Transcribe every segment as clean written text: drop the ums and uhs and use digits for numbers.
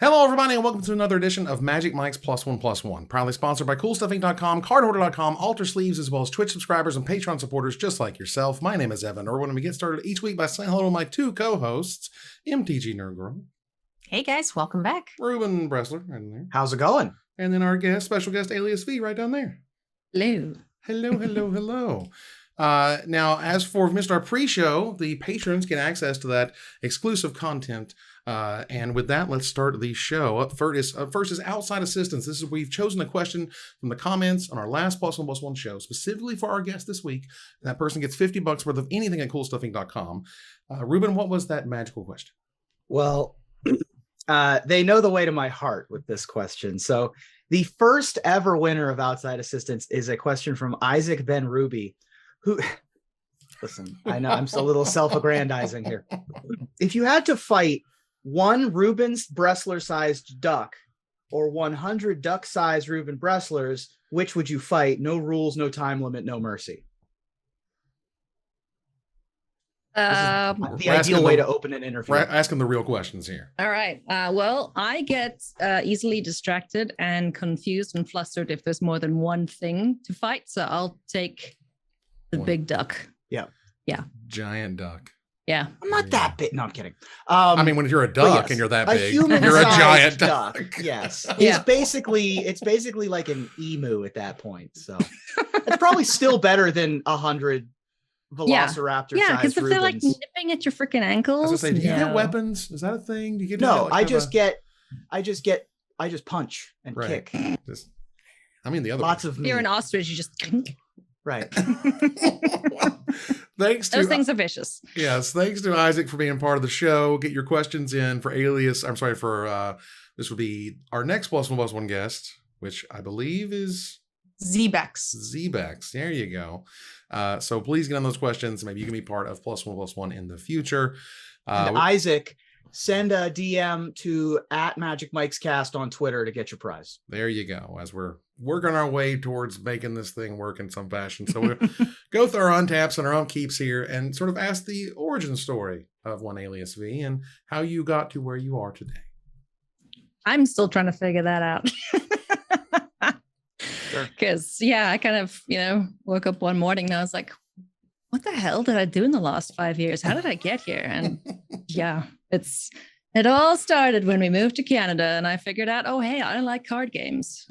Hello, everybody, and welcome to another edition of Magic Mike's Plus One Plus One. Proudly sponsored by CoolStuffInc.com, CardHoarder.com, Alter Sleeves, as well as Twitch subscribers and Patreon supporters just like yourself. My name is Evan Irwin, and we get started each week by saying hello to my two co-hosts, MTG Nerd Girl. Hey guys, welcome back. Ruben Bressler, right in there. How's it going? And then our special guest, AliasV, right down there. Hello. Hello. Now, as for missed our pre-show, the patrons get access to that exclusive content. And with that, let's start the show. Up first is outside assistance. We've chosen a question from the comments on our last Plus One show, specifically for our guest this week. That person gets $50 worth of anything at CoolStuffInc.com. Ruben, what was that magical question? Well, they know the way to my heart with this question. So the first ever winner of outside assistance is a question from Isaac Ben Ruby, who, listen, I know I'm a little self-aggrandizing here. If you had to fight one Ruben's Bressler-sized duck or 100 duck-sized Ruben Bresslers, which would you fight? No rules, no time limit, no mercy. The ideal way to open an interview. We're asking the real questions here. All right. Well, I get easily distracted and confused and flustered if there's more than one thing to fight. So I'll take the big duck. Yeah. Giant duck. Yeah. I'm not that big. No, I'm kidding. I mean, when you're a duck and you're that big, you're a giant duck. Yes. Yeah. It's basically like an emu at that point. So it's probably still better than 100 Velociraptor. Yeah, because if they're like nipping at your freaking ankles. I was gonna say, do you get weapons? Is that a thing? Do you get no? I just punch and kick. Lots of. You're an ostrich. You just. Right. Thanks to those things are vicious. Yes, thanks to Isaac for being part of the show. Get your questions in for this would be our next Plus One guest, which I believe is Zbex. There you go. So please get on those questions. Maybe you can be part of Plus One in the future. Isaac, send a DM to @MagicMikesCast on Twitter to get your prize. There you go. As we're working our way towards making this thing work in some fashion. So we'll go through our untaps and our upkeeps here and sort of ask the origin story of one AliasV and how you got to where you are today. I'm still trying to figure that out. Because, I kind of, woke up one morning and I was like, what the hell did I do in the last 5 years? How did I get here? And it all started when we moved to Canada and I figured out, oh, hey, I like card games.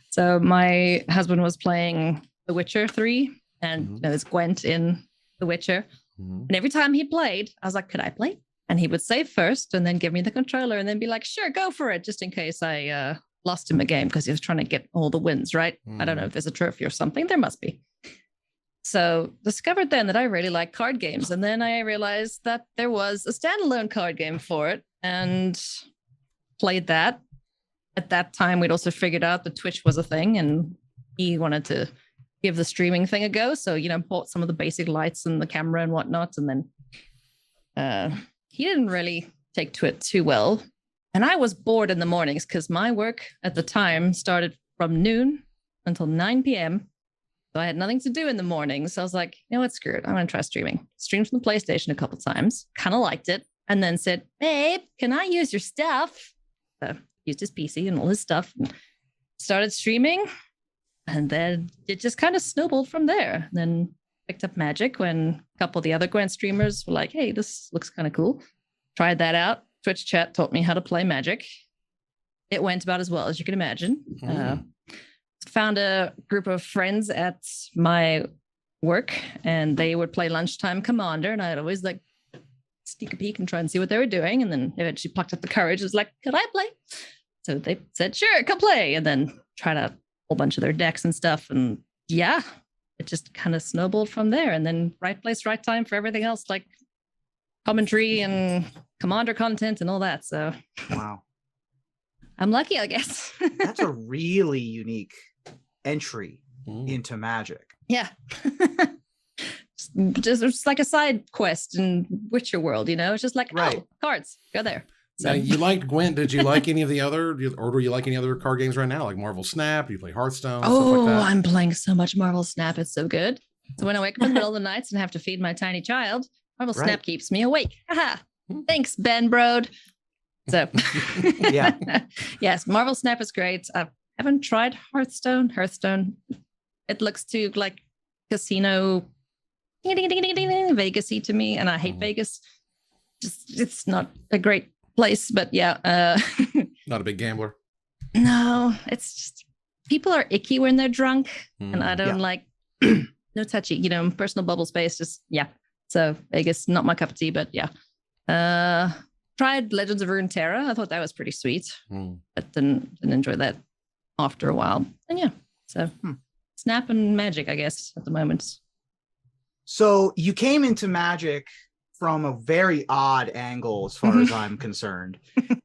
So my husband was playing The Witcher 3 and there's Gwent in The Witcher. And every time he played, I was like, could I play? And he would save first and then give me the controller and then be like, sure, go for it. Just in case I lost him a game because he was trying to get all the wins, right? I don't know if there's a trophy or something. There must be. So discovered then that I really like card games. And then I realized that there was a standalone card game for it and played that. At that time, we'd also figured out that Twitch was a thing and he wanted to give the streaming thing a go. So, bought some of the basic lights and the camera and whatnot. And then he didn't really take to it too well. And I was bored in the mornings because my work at the time started from noon until 9 p.m. So I had nothing to do in the morning. So I was like, you know what, screw it. I'm going to try streaming. Streamed from the PlayStation a couple times, kind of liked it. And then said, babe, can I use your stuff? Used his PC and all his stuff and started streaming. And then it just kind of snowballed from there. And then picked up Magic when a couple of the other Gwent streamers were like, hey, this looks kind of cool. Tried that out. Twitch chat taught me how to play Magic. It went about as well as you can imagine. Found a group of friends at my work and they would play lunchtime Commander and I'd always like sneak a peek and try and see what they were doing. And then eventually plucked up the courage. Was like, could I play? So they said, sure, come play. And then tried out a whole bunch of their decks and stuff. And it just kind of snowballed from there. And then right place, right time for everything else, like commentary and Commander content and all that. So wow. I'm lucky, I guess. That's a really unique entry into Magic. Yeah. just like a side quest in Witcher world, it's just like, oh, cards, go there. So. Now, you liked Gwent. Did you like any of the other, or do you like any other card games right now? Like Marvel Snap? Do you play Hearthstone? Oh, stuff like that? I'm playing so much Marvel Snap. It's so good. So when I wake up in the middle of the nights and have to feed my tiny child, Marvel Snap keeps me awake. Haha. Thanks, Ben Brode. So Yeah. yes, Marvel Snap is great. I haven't tried Hearthstone. It looks too like casino Vegas-y to me, and I hate Vegas. Just it's not a great place, but yeah. Not a big gambler. No, it's just people are icky when they're drunk, and I don't like no touchy, personal bubble space. Just yeah. So Vegas, not my cup of tea, but yeah. Tried Legends of Runeterra. I thought that was pretty sweet, but didn't enjoy that after a while. And yeah, so Snap and Magic, I guess, at the moment. So you came into Magic from a very odd angle as far as I'm concerned,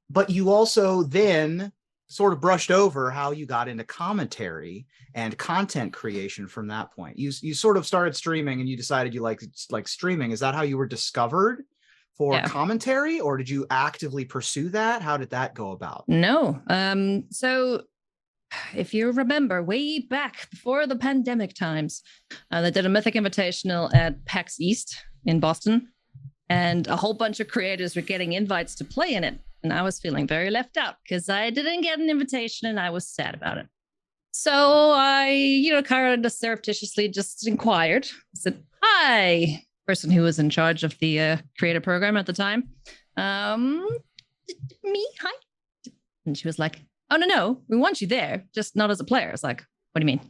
but you also then sort of brushed over how you got into commentary and content creation from that point. You sort of started streaming and you decided you like streaming. Is that how you were discovered for commentary, or did you actively pursue that? How did that go about? No. So if you remember way back before the pandemic times, they did a Mythic Invitational at PAX East in Boston, and a whole bunch of creators were getting invites to play in it. And I was feeling very left out because I didn't get an invitation and I was sad about it. So I, kind of surreptitiously just inquired. I said, hi, person who was in charge of the creator program at the time. Me, hi. And she was like, oh, no, we want you there, just not as a player. I was like, what do you mean?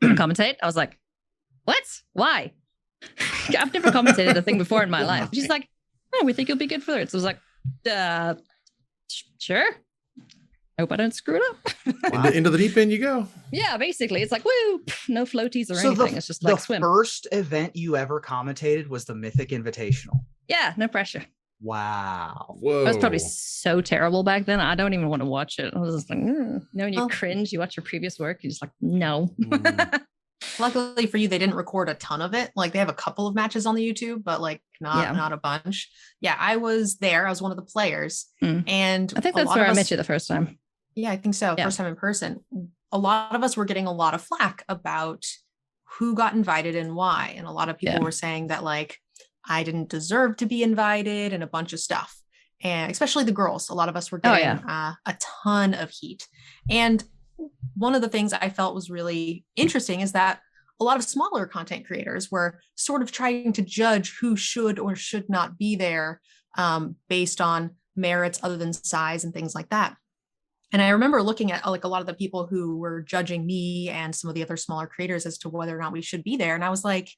You want to commentate? I was like, what? Why? I've never commentated a thing before in my life. She's like, oh, we think you'll be good for it. So I was like, sure. I hope I don't screw it up. Wow. Into the deep end you go. Yeah, basically. It's like, woo, no floaties or anything. It's just like swim. The first event you ever commentated was the Mythic Invitational. Yeah, no pressure. Wow. Whoa. I was probably so terrible back then. I don't even want to watch it. I was just like, when you cringe, you watch your previous work, you're just like, no. Luckily for you, they didn't record a ton of it. Like they have a couple of matches on the YouTube, but like not a bunch. Yeah, I was there. I was one of the players. And I think that's where I met you the first time. Yeah, I think so. Yeah. First time in person. A lot of us were getting a lot of flack about who got invited and why. And a lot of people were saying that like, I didn't deserve to be invited and a bunch of stuff. And especially the girls, a lot of us were getting a ton of heat. And one of the things I felt was really interesting is that a lot of smaller content creators were sort of trying to judge who should or should not be there based on merits other than size and things like that. And I remember looking at like a lot of the people who were judging me and some of the other smaller creators as to whether or not we should be there. And I was like,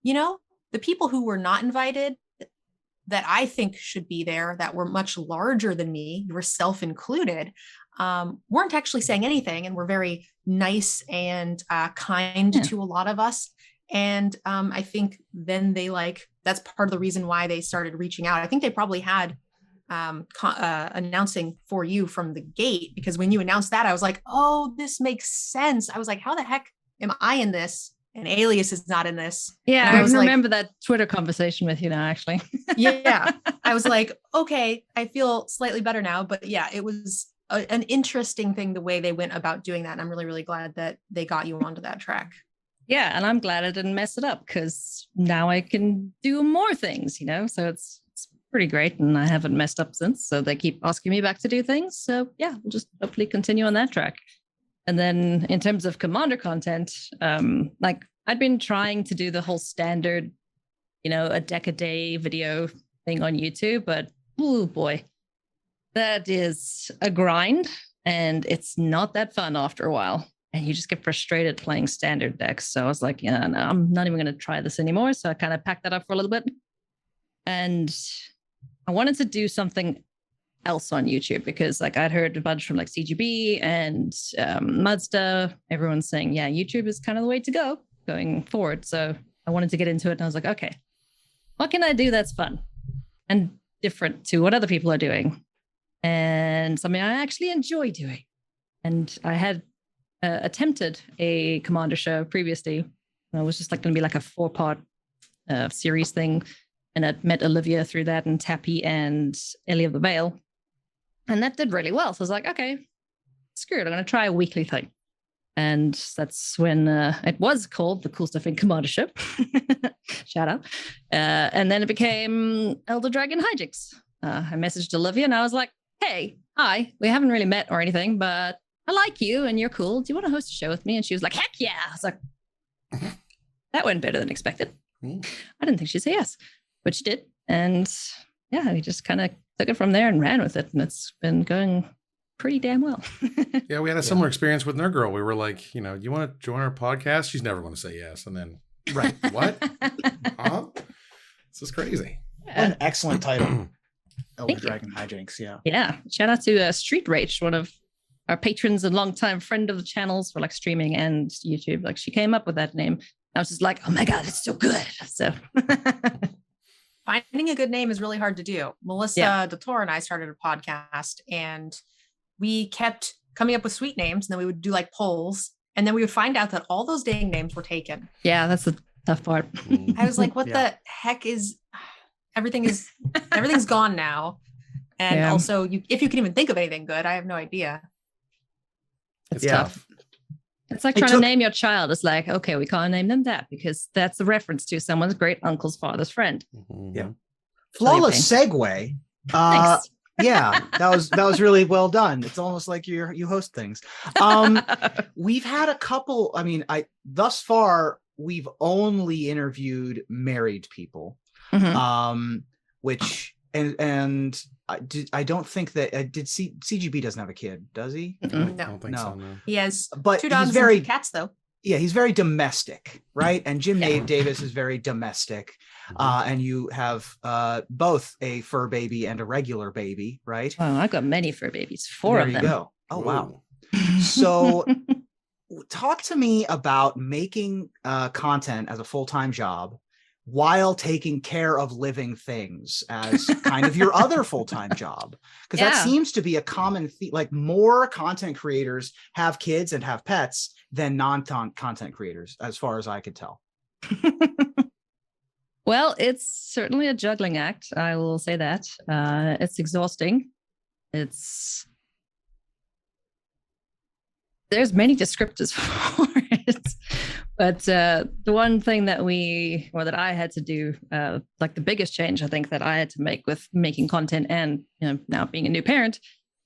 the people who were not invited that I think should be there, that were much larger than me, yourself included, weren't actually saying anything and were very nice and kind to a lot of us. And I think then they that's part of the reason why they started reaching out. I think they probably had announcing for you from the gate, because when you announced that, I was like, oh, this makes sense. I was like, how the heck am I in this? And Alias is not in this. Yeah, I remember that Twitter conversation with you now, actually. Yeah, I was like, okay, I feel slightly better now. But yeah, it was an interesting thing, the way they went about doing that. And I'm really, really glad that they got you onto that track. Yeah, and I'm glad I didn't mess it up, because now I can do more things, so it's pretty great. And I haven't messed up since. So they keep asking me back to do things. So yeah, we'll just hopefully continue on that track. And then in terms of Commander content, I'd been trying to do the whole standard, a deck a day video thing on YouTube, but oh boy, that is a grind and it's not that fun after a while. And you just get frustrated playing standard decks. So I was like, yeah, no, I'm not even going to try this anymore. So I kind of packed that up for a little bit. And I wanted to do something else on YouTube, because I'd heard a bunch from CGB and Mudsta, everyone's saying, yeah, YouTube is kind of the way to go going forward. So I wanted to get into it, and I was like, okay, what can I do that's fun and different to what other people are doing, and something I actually enjoy doing. And I had attempted a Commander show previously. It was just going to be a 4-part series thing, and I'd met Olivia through that, and Tappy and Ellie of the Vale. And that did really well. So I was like, okay, screw it. I'm going to try a weekly thing. And that's when it was called The Cool Stuff in Commander Ship. Shout out. And then it became Elder Dragon Hijinks. I messaged Olivia and I was like, hey, hi, we haven't really met or anything, but I like you and you're cool. Do you want to host a show with me? And she was like, heck yeah. I was like, that went better than expected. I didn't think she'd say yes, but she did. And yeah, we just kind of took it from there and ran with it. And it's been going pretty damn well. Yeah, we had a similar experience with Nerd Girl. We were like, you want to join our podcast? She's never going to say yes. And then, Right. What? Huh? This is crazy. An excellent title. Elder Thank you. Dragon Hijinks. Yeah. Yeah. Shout out to Street Rage, one of our patrons and longtime friend of the channels for like streaming and YouTube. Like she came up with that name. I was just like, oh my God, it's so good. So Finding a good name is really hard to do. Melissa DeTore and I started a podcast, and we kept coming up with sweet names, and then we would do like polls, and then we would find out that all those dang names were taken. yeah, that's the tough part. I was like, what the heck is everything's gone now. And also if you can even think of anything good, I have no idea. It's tough. It's like trying to name your child. It's like, okay, we can't name them that because that's a reference to someone's great uncle's father's friend. Yeah. Flawless segue. Thanks. Yeah, that was really well done. It's almost like you host things. We've had a couple. I mean, thus far we've only interviewed married people, which and I don't think that CGB doesn't have a kid, does he? I don't think so. No. He has but 2 dogs he's very and 2 cats though. Yeah, he's very domestic, right? And Jim Davis is very domestic. And you have both a fur baby and a regular baby, right? Oh, I've got many fur babies. 4 of them. There you go. Oh, wow. So talk to me about making content as a full-time job while taking care of living things as kind of your other full-time job. Because that seems to be a common theme. Like more content creators have kids and have pets than non-content creators, as far as I could tell. Well, it's certainly a juggling act. I will say that. It's exhausting. There's many descriptors for it. But the one thing that I had to do, like the biggest change I think that I had to make with making content and now being a new parent,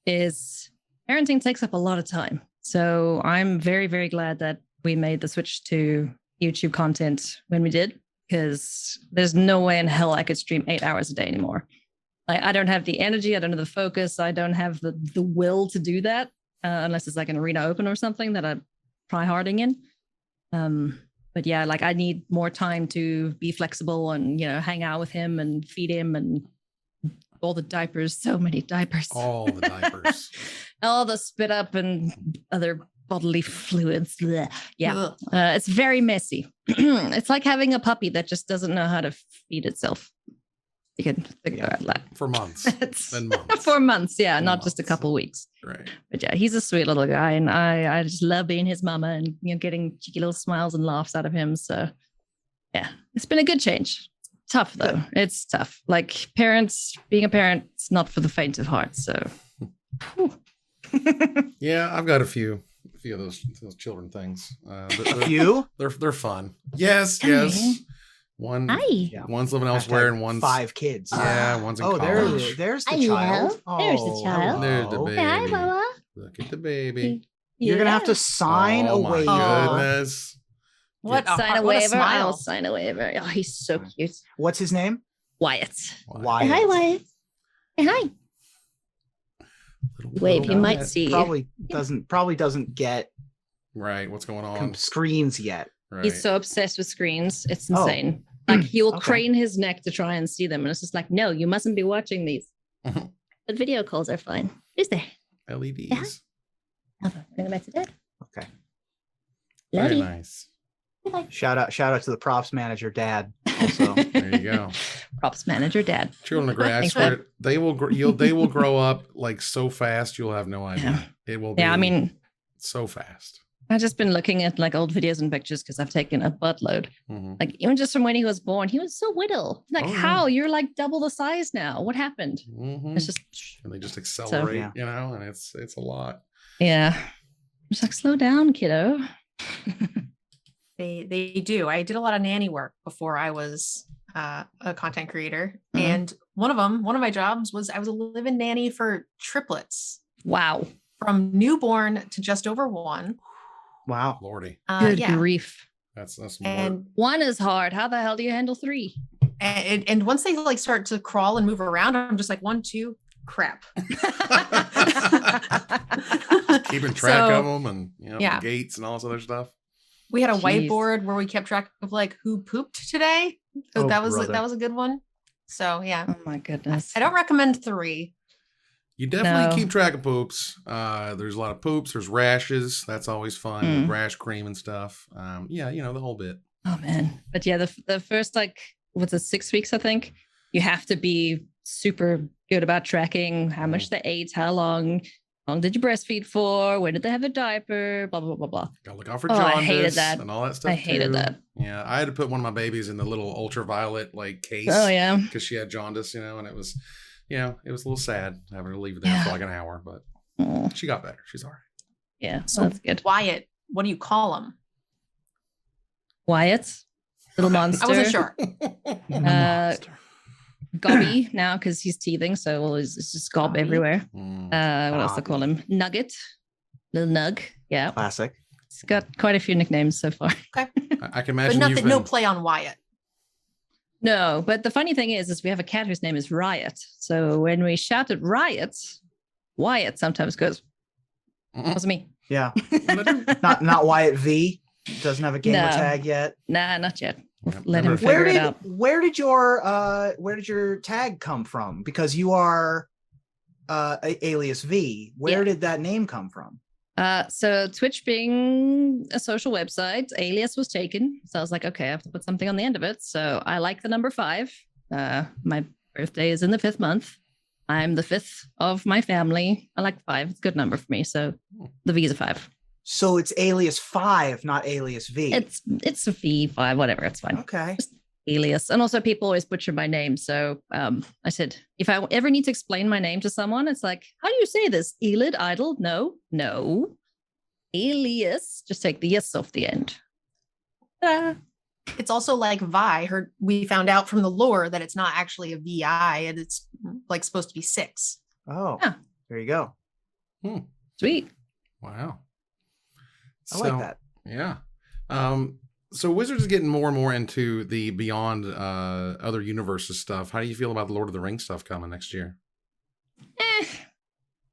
is parenting takes up a lot of time. So I'm very, very glad that we made the switch to YouTube content when we did, because there's no way in hell I could stream 8 hours a day anymore. I don't have the energy, I don't have the focus, I don't have the will to do that unless it's like an arena open or something that I'm try-harding in. But yeah, like I need more time to be flexible and, hang out with him and feed him and all the diapers, so many diapers. All the diapers. All the spit up and other bodily fluids. Yeah. It's very messy. It's like having a puppy that just doesn't know how to feed itself. You can figure out that. For months. Then months. For months, not just a couple weeks. Right. But yeah, he's a sweet little guy, and I just love being his mama and getting cheeky little smiles and laughs out of him. So yeah, it's been a good change. Tough though. It's tough. Like being a parent, it's not for the faint of heart. So yeah, I've got a few of those children things. They're fun. Yes. One's living elsewhere, and one's 5 kids. Yeah, one's in college. There's the child. There's the child. There's the baby. Hi, Mama. Look at the baby. You're gonna have to sign a waiver. My goodness. What sign a what waiver? smile. I'll sign a waiver. Oh, he's so cute. What's his name? Wyatt. Wyatt. Hi, Wyatt. Hey, hi. Wave, you might see. Probably doesn't get right. What's going on? Screens yet. Right. He's so obsessed with screens. It's insane. Like he will crane his neck to try and see them. And it's just like, no, you mustn't be watching these. But video calls are fine. Who's there? LEDs. Yeah. Oh, bring them back to Dad. Okay. Very nice. Shout out to the props manager, Dad. Also, there you go. Props manager, Dad. Children are great. I swear, they will grow up like so fast. You'll have no idea. It will be. Yeah, I mean, so fast. I've just been looking at like old videos and pictures because I've taken a buttload. Like even just from when he was born, he was so little. Like how? You're like double the size now. What happened? It's just and they just accelerate, and it's a lot. Yeah. Just like slow down, kiddo. They do. I did a lot of nanny work before I was a content creator, Mhm. and one of my jobs was I was a live-in nanny for triplets Wow. from newborn to just over 1. Wow. Lordy, Good Yeah. grief. that's more. And 1 is hard. How the hell do you handle 3? and once they like start to crawl and move around, I'm just like 1, 2, crap. Keeping track So, of them and yeah. gates and all this other stuff. We had a Jeez. whiteboard where we kept track of like who pooped today. So Oh, that was brother. a good one. So yeah, Oh my goodness. I don't recommend 3. You definitely No. keep track of poops. There's a lot of poops. There's rashes. That's always fun with rash cream and stuff. Yeah, the whole bit. Oh man. But yeah, the first like what's it, 6 weeks, I think, you have to be super good about tracking how much they ate, how long did you breastfeed for, when did they have a diaper, blah blah blah blah. Gotta look out for Oh, jaundice I hated that. and all that stuff. I hated too. that. Yeah, I had to put one of my babies in the little ultraviolet like case. Oh yeah. because she had jaundice, and it was, it was a little sad having to leave it there for like an hour, but Oh, she got better. She's all right. yeah. So That's good. Wyatt, what do you call him? Wyatt, little monster. I wasn't sure. Gobby now because he's teething, so it's just gob Gobby. everywhere. Mm. What else to call him? Nugget, little Nug. Yeah, Classic. it's got quite a few nicknames so far. I can But imagine nothing, no play on Wyatt. No, but the funny thing is we have a cat whose name is Riot. So when we shout at Riot, Wyatt sometimes goes, "Wasn't me." Yeah. Not Wyatt V. Doesn't have a gamer No. tag yet. Nah, not yet. Yep, Let never- him figure it out. Where did your tag come from? Because you are AliasV. Where Yeah. did that name come from? So Twitch being a social website, Alias was taken. So I was like, okay, I have to put something on the end of it. So I like the number 5. My birthday is in the 5th month. I'm the 5th of my family. I like 5. It's a good number for me. So the V is a 5. So it's Alias 5, not Alias V. It's a V5, whatever. It's fine. Okay. Alias. And also people always butcher my name. So I said, if I ever need to explain my name to someone, it's like, how do you say this? Elid, idle? No. Alias. Just take the S off the end. It's also like Vi. We found out from the lore that it's not actually a VI, and it's like supposed to be 6. Oh, Yeah. there you go. Sweet. Wow. I like that. Yeah. So Wizards is getting more and more into the beyond other universes stuff. How do you feel about the Lord of the Rings stuff coming next year?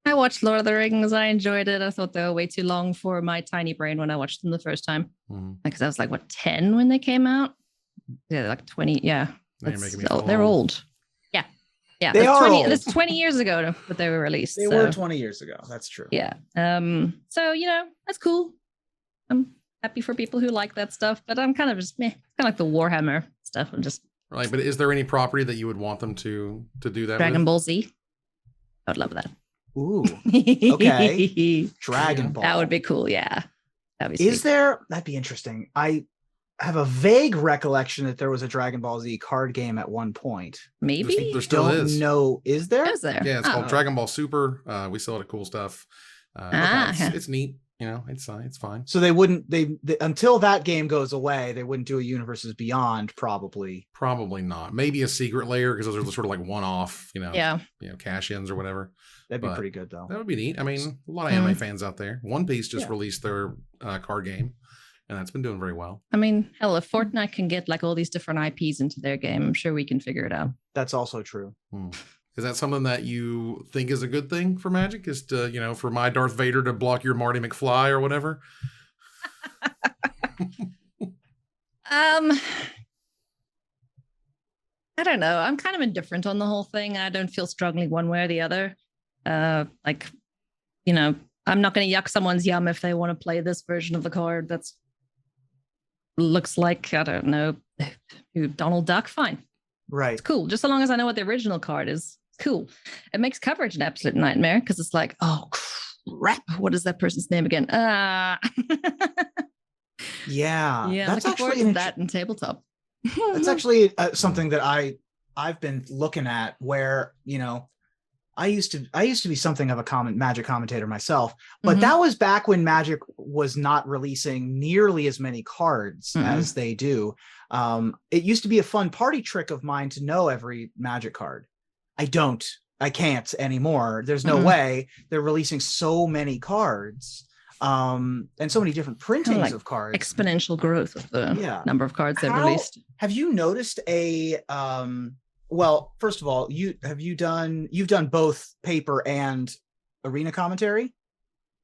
I watched Lord of the Rings. I enjoyed it. I thought they were way too long for my tiny brain when I watched them the first time. Because I was like, 10 when they came out? Yeah, like 20. Yeah. Now you're making me They're feel old. Yeah. Yeah. They are 20, old. That's 20 years ago that they were released. They so, were 20 years ago. That's true. Yeah. So, that's cool. I'm happy for people who like that stuff, but I'm kind of just meh. It's kind of like the Warhammer stuff. I'm just Right, but is there any property that you would want them to do that Dragon with? Ball Z. I would love that. Ooh, Okay. Dragon Yeah. Ball. That would be cool. Yeah. That'd be sweet. Is there? That'd be interesting. I have a vague recollection that there was a Dragon Ball Z card game at one point. Maybe? There still Don't is. know. Is there? Is there? Yeah, it's Oh. called Dragon Ball Super. We sell it at Cool Stuff. It's neat. It's fine. So they wouldn't. They until that game goes away, they wouldn't do a Universes Beyond. Probably. Probably not. Maybe a secret layer because those are sort of like one-off, Yeah. cash-ins or whatever. That'd be But pretty good though. That would be neat. I mean, a lot of anime fans out there. One Piece just Yeah. released their card game, and that's been doing very well. I mean, hell, if Fortnite can get like all these different IPs into their game, I'm sure we can figure it out. That's also true. Is that something that you think is a good thing for Magic? Is to, for my Darth Vader to block your Marty McFly or whatever? I don't know. I'm kind of indifferent on the whole thing. I don't feel strongly one way or the other. I'm not going to yuck someone's yum if they want to play this version of the card. That's looks like, I don't know, Donald Duck. Fine. Right. It's cool. Just so long as I know what the original card is. Cool. It makes coverage an absolute nightmare because it's like, oh crap, what is that person's name again? Yeah. Yeah, That's looking forward actually to that in tabletop. That's actually something that I've been looking at where, I used to be something of a Magic commentator myself, but that was back when Magic was not releasing nearly as many cards as they do. It used to be a fun party trick of mine to know every Magic card. I can't anymore. There's no way. They're releasing so many cards, and so many different printings of cards. Exponential growth of the number of cards they've released. Have you noticed well, first of all, you've done both paper and arena commentary?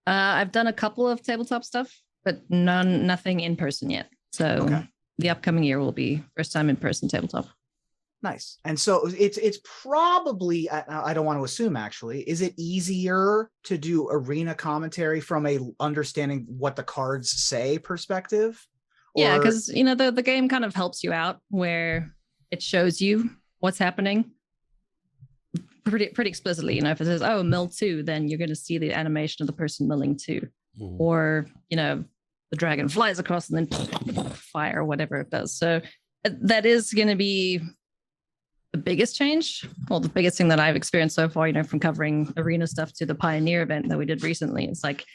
I've done a couple of tabletop stuff, but nothing in person yet. So the upcoming year will be first time in person tabletop. Nice. And so it's probably, I don't want to assume actually, is it easier to do arena commentary from a understanding what the cards say perspective? Yeah, because the game kind of helps you out where it shows you what's happening pretty explicitly. If it says, oh, mill 2, then you're going to see the animation of the person milling 2. Or, the dragon flies across and then fire, whatever it does. So that is going to be the biggest change. Well, the biggest thing that I've experienced so far, from covering arena stuff to the Pioneer event that we did recently. It's like,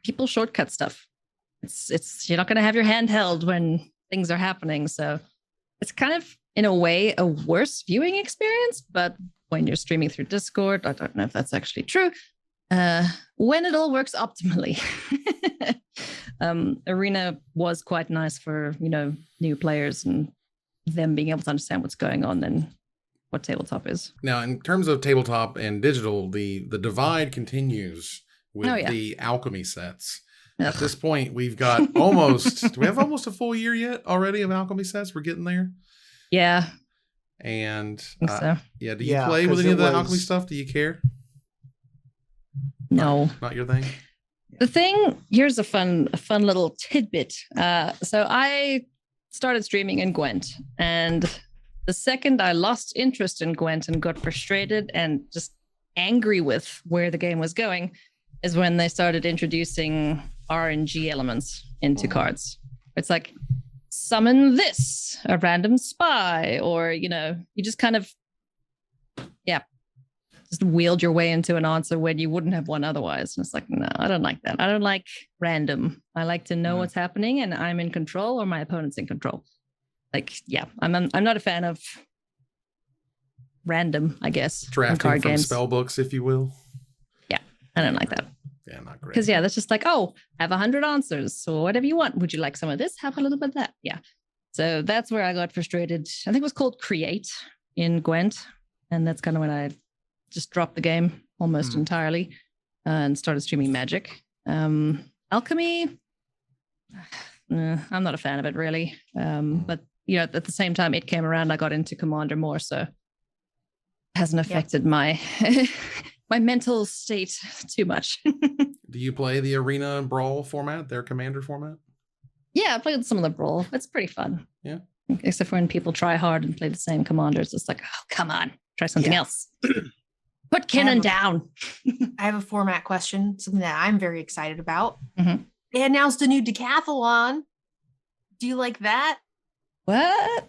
people shortcut stuff. It's you're not going to have your hand held when things are happening. So it's kind of, in a way, a worse viewing experience. But when you're streaming through Discord, I don't know if that's actually true. When it all works optimally. Arena was quite nice for, new players and them being able to understand what's going on than what tabletop is. Now, in terms of tabletop and digital, the divide continues with the alchemy sets. At this point, we've got do we have almost a full year yet already of alchemy sets? We're getting there. Yeah. And so. Do you play with any of the alchemy stuff? Do you care? No. Not your thing? The thing, here's a fun little tidbit. So I started streaming in Gwent, and the second I lost interest in Gwent and got frustrated and just angry with where the game was going is when they started introducing RNG elements into cards. It's like, summon this, a random spy, or, you just kind of, just wield your way into an answer when you wouldn't have one otherwise. And it's like, no, I don't like that. I don't like random. I like to know what's happening and I'm in control or my opponent's in control. Like, I'm not a fan of random, I guess. Drafting card from games. spell books, if you will. Yeah, I don't like that. Yeah, not great. Because that's just like, I have 100 answers. So whatever you want. Would you like some of this? Have a little bit of that. Yeah. So that's where I got frustrated. I think it was called Create in Gwent. And that's kind of when I just dropped the game almost entirely and started streaming Magic. Alchemy, I'm not a fan of it really. But at the same time it came around, I got into Commander more, so it hasn't affected my my mental state too much. Do you play the Arena Brawl format, their Commander format? Yeah, I played some of the Brawl. It's pretty fun. Yeah. Except for when people try hard and play the same commanders. It's like, oh, come on, try something else. Put Kinnan down. I have a format question, something that I'm very excited about. They announced a new decathlon. Do you like that? What?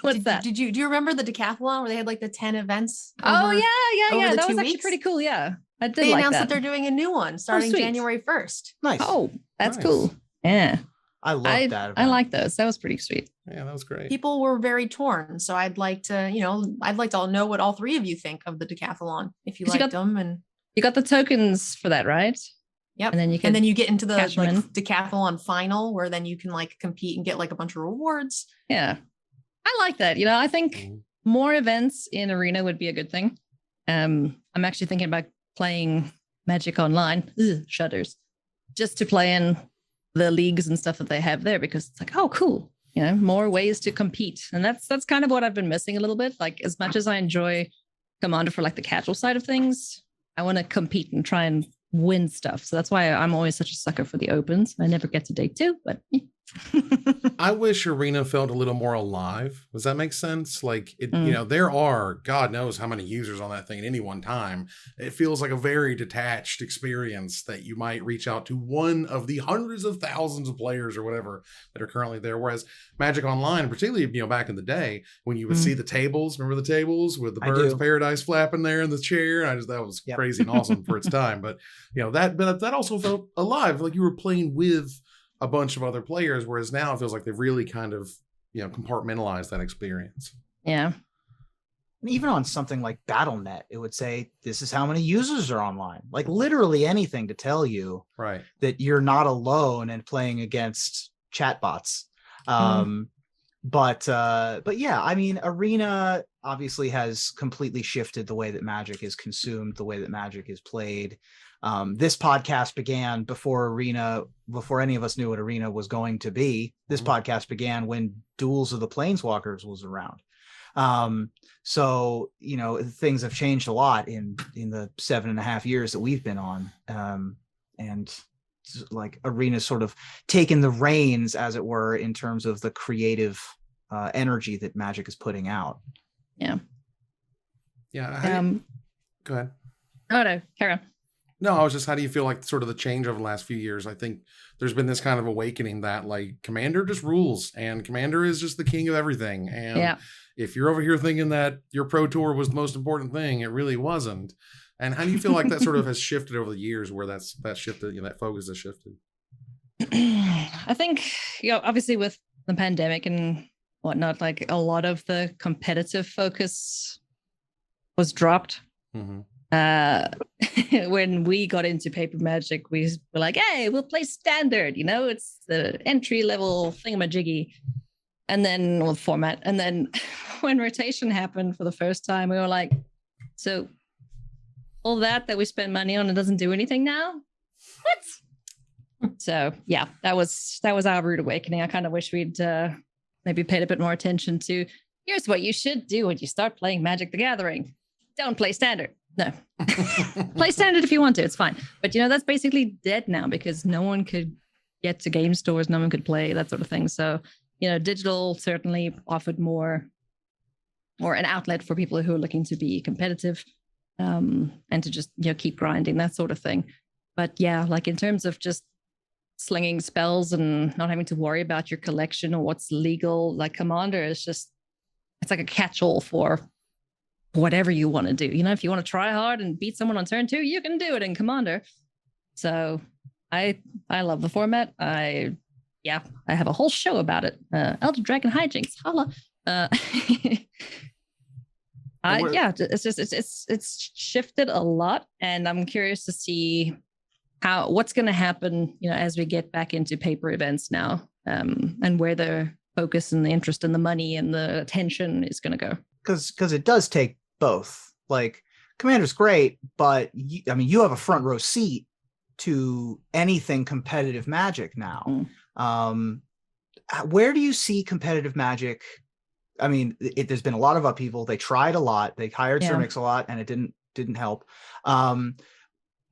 What's that? Do you remember the decathlon where they had like the 10 events? Yeah. That was actually weeks? pretty cool. Yeah. They announced that they're doing a new one starting January 1st. Nice. Oh, that's cool. Yeah. I love that event. I like those. That was pretty sweet. Yeah, that was great. People were very torn. So I'd like to know what all three of you think of the decathlon, if you liked them. And you got the tokens for that, right? Yep. And then you get into the decathlon final where then you can compete and get a bunch of rewards. Yeah. I like that. I think more events in Arena would be a good thing. I'm actually thinking about playing Magic Online, shudders, just to play in the leagues and stuff that they have there, because it's like, oh, cool. More ways to compete. And that's kind of what I've been missing a little bit. Like, as much as I enjoy Commander for the casual side of things, I want to compete and try and win stuff. So that's why I'm always such a sucker for the opens. I never get to day 2, but I wish Arena felt a little more alive. Does that make sense? Like, Mm. there are God knows how many users on that thing at any one time. It feels like a very detached experience that you might reach out to one of the hundreds of thousands of players or whatever that are currently there. Whereas Magic Online, particularly, back in the day when you would see the tables, remember the tables with the birds of paradise flapping there in the chair? That was crazy and awesome for its time. But, that also felt alive. Like you were playing with a bunch of other players, whereas now it feels like they've really kind of compartmentalized that experience. Yeah. Even on something like BattleNet, it would say this is how many users are online. Like literally anything to tell you right that you're not alone and playing against chatbots. But yeah, I mean, Arena obviously has completely shifted the way that Magic is consumed, the way that Magic is played. This podcast began before any of us knew what Arena was going to be. This podcast began when Duels of the Planeswalkers was around. So, things have changed a lot in the 7.5 years that we've been on. And like Arena's sort of taken the reins, as it were, in terms of the creative energy that Magic is putting out. Yeah. Yeah. Go ahead. Oh, no, carry on. No, I was just, how do you feel like sort of the change over the last few years? I think there's been this kind of awakening that like Commander just rules and Commander is just the king of everything. And if you're over here thinking that your Pro Tour was the most important thing, it really wasn't. And how do you feel like that sort of has shifted over the years, where that shifted, that focus has shifted? I think, obviously with the pandemic and whatnot, like a lot of the competitive focus was dropped. Mm-hmm. When we got into Paper Magic, we were like, hey, we'll play standard, it's the entry level thingamajiggy. And then format. And then when rotation happened for the first time, we were like, so all that we spend money on, it doesn't do anything now? What? So yeah, that was our rude awakening. I kind of wish we'd maybe paid a bit more attention to, here's what you should do when you start playing Magic the Gathering. Don't play standard. No. Play standard if you want to, it's fine. But that's basically dead now because no one could get to game stores, no one could play, that sort of thing. So, digital certainly offered more an outlet for people who are looking to be competitive, and to just, keep grinding, that sort of thing. But yeah, like in terms of just slinging spells and not having to worry about your collection or what's legal, like Commander is just, it's like a catch-all for whatever you want to do. If you want to try hard and beat someone on turn 2, you can do it in Commander. So I love the format. I have a whole show about it. Elder Dragon Hijinks, holla. It's shifted a lot, and I'm curious to see what's going to happen, as we get back into paper events now, and where the focus and the interest and the money and the attention is going to go. Because it does take both. Like Commander's great, but you have a front row seat to anything competitive Magic now. Where do you see competitive Magic? I mean, there's been a lot of upheaval. They tried a lot. They hired Sir Mix a lot, and it didn't help. And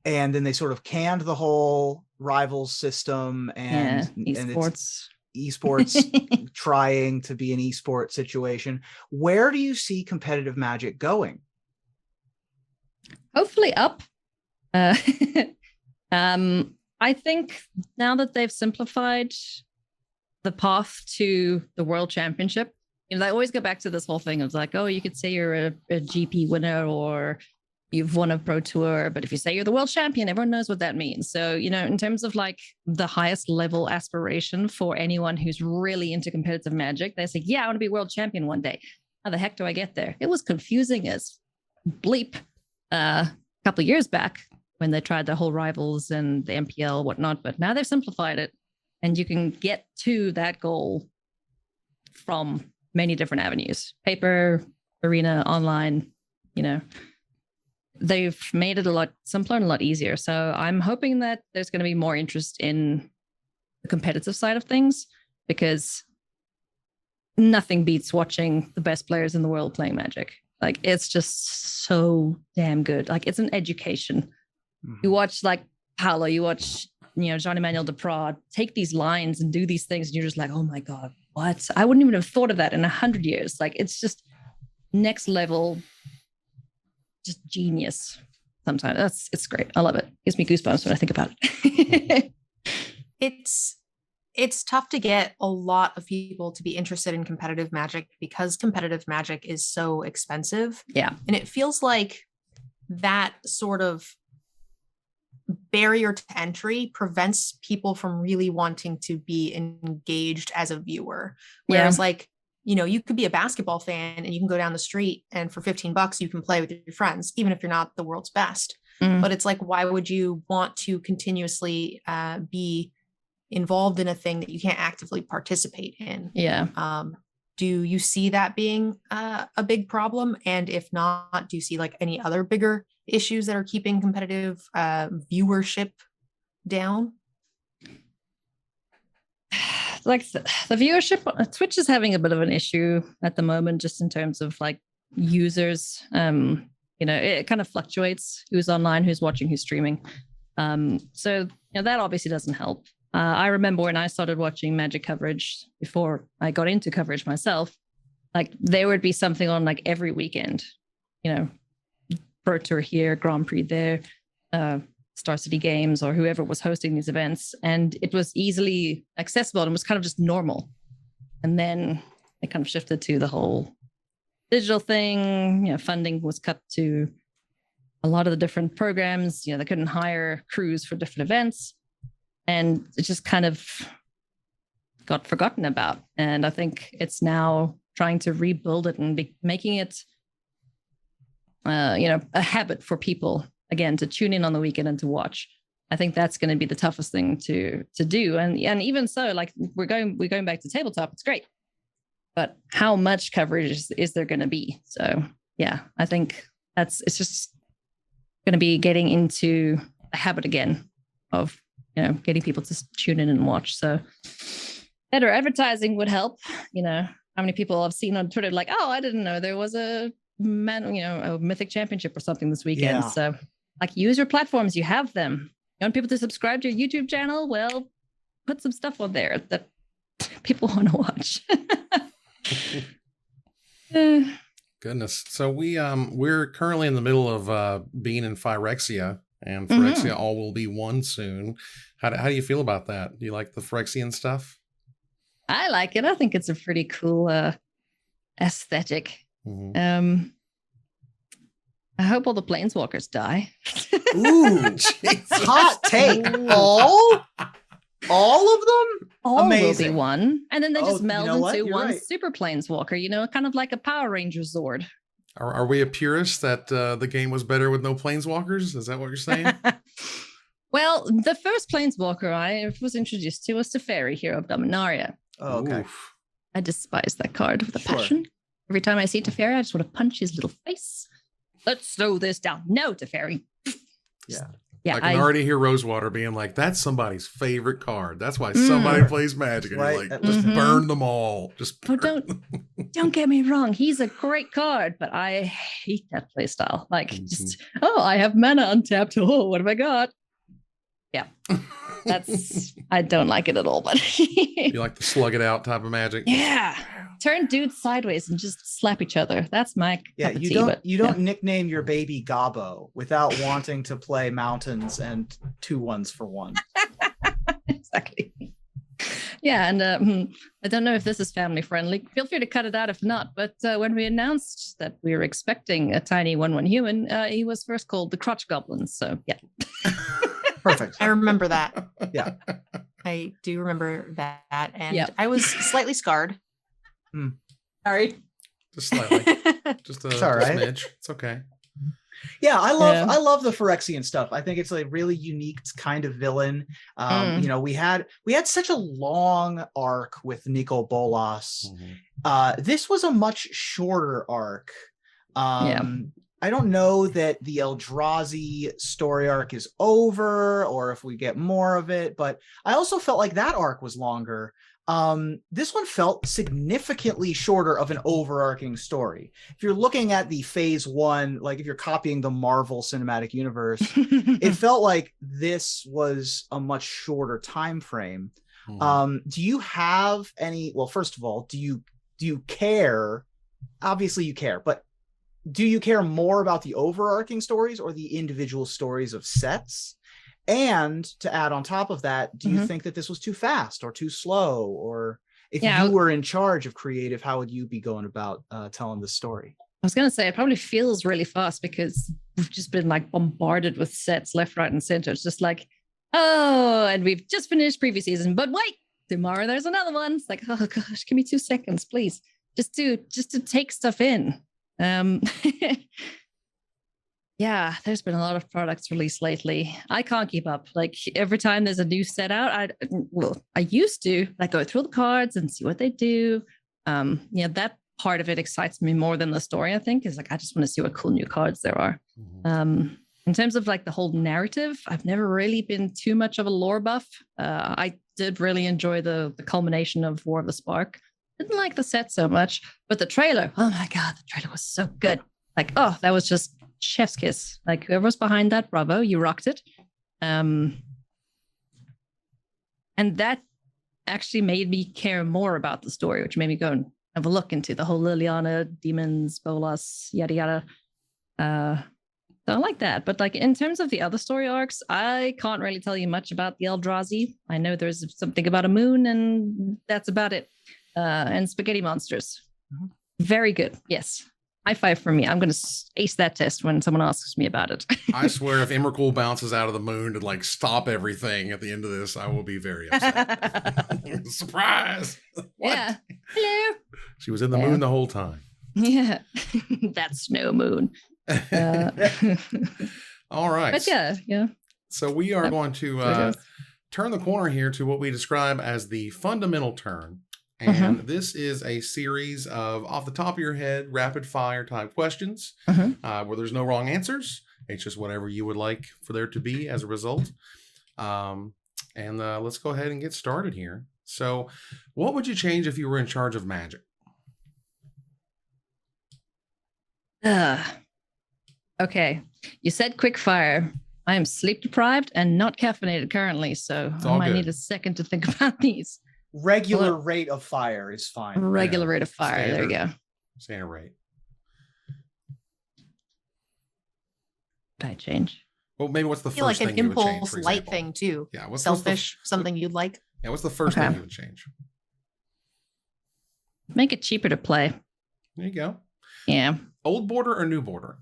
then they sort of canned the whole Rivals system and esports trying to be an esport situation. Where do you see competitive Magic going? Hopefully up. I think now that they've simplified the path to the World Championship, they always go back to this whole thing of like, oh, you could say you're a GP winner or you've won a Pro Tour, but if you say you're the world champion, everyone knows what that means. So, in terms of like the highest level aspiration for anyone who's really into competitive Magic, they say, yeah, I want to be world champion one day. How the heck do I get there? It was confusing as bleep a couple of years back when they tried the whole Rivals and the MPL, whatnot, but now they've simplified it and you can get to that goal from many different avenues: paper, arena, online. They've made it a lot simpler and a lot easier. So I'm hoping that there's going to be more interest in the competitive side of things, because nothing beats watching the best players in the world playing Magic. Like, it's just so damn good. Like, it's an education. Mm-hmm. You watch like Paolo, you watch Jean Emmanuel Deprat take these lines and do these things, and you're just like, oh my God, what? I wouldn't even have thought of that in 100 years. Like, it's just next level, just genius. Sometimes it's great. I love it. Gives me goosebumps when I think about it. It's tough to get a lot of people to be interested in competitive Magic because competitive Magic is so expensive. Yeah. And it feels like that sort of barrier to entry prevents people from really wanting to be engaged as a viewer. Whereas you could be a basketball fan and you can go down the street and for $15 you can play with your friends, even if you're not the world's best. But it's like, why would you want to continuously be involved in a thing that you can't actively participate in? Yeah. Do you see that being a big problem? And if not, do you see like any other bigger issues that are keeping competitive viewership down? Like the viewership, Twitch is having a bit of an issue at the moment, just in terms of like users. It kind of fluctuates who's online, who's watching, who's streaming. So that obviously doesn't help. I remember when I started watching Magic coverage before I got into coverage myself, like there would be something on like every weekend, Pro Tour here, Grand Prix there, Star City Games, or whoever was hosting these events. And it was easily accessible and was kind of just normal. And then it kind of shifted to the whole digital thing. Funding was cut to a lot of the different programs. They couldn't hire crews for different events. And it just kind of got forgotten about. And I think it's now trying to rebuild it and making it, a habit for people, again, to tune in on the weekend and to watch. I think that's going to be the toughest thing to do. And even so, like we're going back to tabletop. It's great. But how much coverage is there going to be? So, yeah, I think it's just going to be getting into a habit again of getting people to tune in and watch. So better advertising would help. How many people I've seen on Twitter like, oh, I didn't know there was a Mythic Championship or something this weekend. Yeah. So like, use your platforms, you have them. You want people to subscribe to your YouTube channel? Well, put some stuff on there that people want to watch. Goodness. So we're currently in the middle of being in Phyrexia. And Phyrexia all will be one soon. How do you feel about that? Do you like the Phyrexian stuff? I like it. I think it's a pretty cool aesthetic. I hope all the planeswalkers die. Ooh, hot take. All of them? All Amazing. will be one. And then they just meld into one right. super planeswalker, kind of like a Power Ranger Zord. Are we a purist that the game was better with no planeswalkers? Is that what you're saying? Well, the first planeswalker I was introduced to was Teferi, Hero of Dominaria. Oh, okay. Oof. I despise that card with a passion. Every time I see Teferi, I just want to punch his little face. Let's slow this down. No, Teferi. Yeah. Yeah, I can already hear Rosewater being like, that's somebody's favorite card. That's why somebody plays Magic. And you're like, just burn them all. Just burn don't get me wrong. He's a great card, but I hate that play style. Like, I have mana untapped. Oh, what have I got? Yeah. I don't like it at all, but you like the slug it out type of Magic? Yeah. Turn dudes sideways and just slap each other. That's my cup of tea, you don't nickname your baby Gobbo without wanting to play mountains and 2-1s for 1. Exactly. Yeah, and I don't know if this is family friendly. Feel free to cut it out if not. But when we announced that we were expecting a tiny 1/1 human, he was first called the Crotch Goblin. So yeah. Perfect. I remember that. Yeah. I do remember that. And I was slightly scarred. Sorry. Just slightly. Just a smidge. It's okay. Yeah, I love the Phyrexian stuff. I think it's a really unique kind of villain. We had such a long arc with Nicol Bolas. This was a much shorter arc. I don't know that the Eldrazi story arc is over or if we get more of it, but I also felt like that arc was longer. This one felt significantly shorter of an overarching story. If you're looking at the phase one, like if you're copying the Marvel Cinematic Universe, it felt like this was a much shorter time frame. Do you have any? Well, first of all, do you care? Obviously, you care, but do you care more about the overarching stories or the individual stories of sets? And to add on top of that, do you think that this was too fast or too slow? Or if you were in charge of creative, how would you be going about telling the story? I was going to say, it probably feels really fast because we've just been like bombarded with sets left, right, and center. It's just like, oh, and we've just finished previous season, but wait, tomorrow there's another one. It's like, oh gosh, give me 2 seconds, please. Just to take stuff in. Yeah, there's been a lot of products released lately. I can't keep up. Like every time there's a new set out, I used to like go through the cards and see what they do. That part of it excites me more than the story, I think, is like I just want to see what cool new cards there are. In terms of like the whole narrative, I've never really been too much of a lore buff. I did really enjoy the culmination of War of the Spark. Didn't like the set so much, but the trailer, oh my God, the trailer was so good. Like, oh, that was just chef's kiss. Like whoever's behind that, bravo, you rocked it. And that actually made me care more about the story, which made me go and have a look into the whole Liliana, demons, bolas, yada yada. So I like that. But like in terms of the other story arcs, I can't really tell you much about the Eldrazi. I know there's something about a moon, and that's about it. And spaghetti monsters. Very good. Yes. High five for me. I'm going to ace that test when someone asks me about it. I swear if Emrakul bounces out of the moon to like stop everything at the end of this, I will be very upset. Surprise. What? Yeah. Hello. She was in the moon the whole time. Yeah. That snow moon. All right. But yeah. So we are going to turn the corner here to what we describe as the fundamental turn. And this is a series of off the top of your head, rapid fire type questions where there's no wrong answers. It's just whatever you would like for there to be as a result. And let's go ahead and get started here. So what would you change if you were in charge of magic? Okay. You said quick fire. I am sleep deprived and not caffeinated currently. So I might need a second to think about these. Regular rate of fire is fine. Regular rate of fire. Standard. There you go. Standard rate. Did I change? Well, maybe what's the first thing you would change? Like an impulse light thing too. Yeah. What's selfish? Something you'd like? Yeah. What's the first thing you would change? Make it cheaper to play. There you go. Yeah. Old border or new border?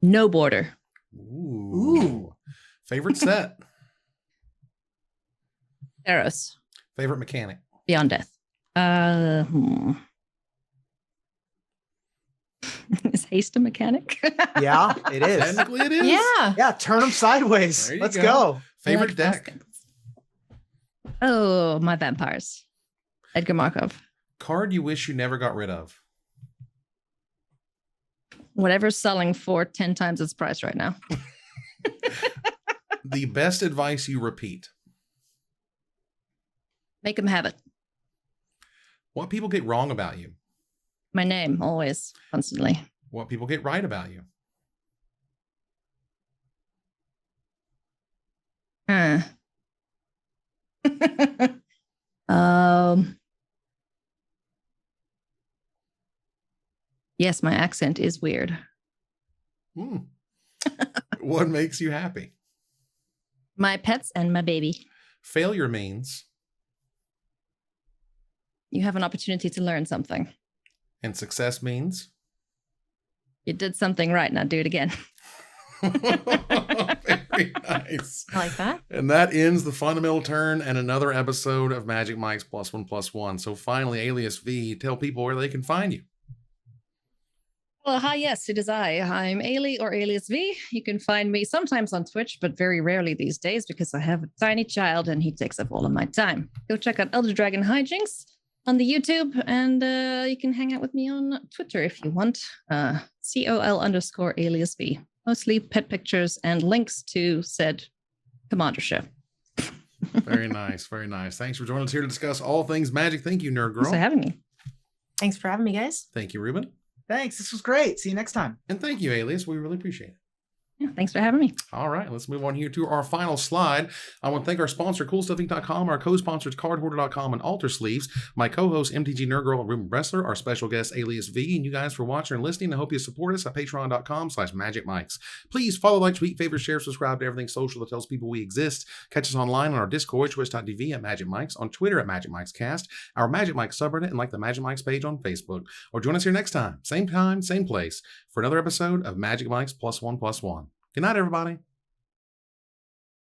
No border. Ooh. Favorite set? Eros. Favorite mechanic? Beyond Death. Is haste a mechanic? Yeah, it is. Technically it is. Yeah. Turn them sideways. Let's go. Favorite deck? Oh, my vampires. Edgar Markov. Card you wish you never got rid of? Whatever's selling for 10 times its price right now. The best advice you repeat? Make them have it. What people get wrong about you? My name, always, constantly. What people get right about you? Yes, my accent is weird. What makes you happy? My pets and my baby. Failure means? You have an opportunity to learn something. And success means? You did something right, now do it again. Very nice. I like that. And that ends the fundamental turn and another episode of Magic Mike's +1+1. So finally, AliasV, tell people where they can find you. Well, hi, yes, it is I. I'm Ali or AliasV. You can find me sometimes on Twitch, but very rarely these days because I have a tiny child and he takes up all of my time. Go check out Elder Dragon Hijinks. on the YouTube, and you can hang out with me on Twitter if you want. COL_AliasV. Mostly pet pictures and links to said commander ship. Very nice. Very nice. Thanks for joining us here to discuss all things Magic. Thank you, Nerd Girl. Thanks for having me. Thanks for having me, guys. Thank you, Ruben. Thanks. This was great. See you next time. And thank you, Alias. We really appreciate it. Yeah, thanks for having me. All right, let's move on here to our final slide. I want to thank our sponsor, CoolStuffInc.com, our co-sponsors, CardHoarder.com, and Alter Sleeves, my co-host, MTG Nerd Girl and Ruben Bressler, our special guest, AliasV, and you guys for watching and listening. I hope you support us at patreon.com/magicmics. Please follow, like, tweet, favorite, share, subscribe to everything social that tells people we exist. Catch us online on our Discord, twitch.tv at Magic Mics, on Twitter at Magic Mics Cast, our Magic Mics subreddit, and like the Magic Mics page on Facebook. Or join us here next time, same place, for another episode of Magic Mics +1+1. Good night, everybody.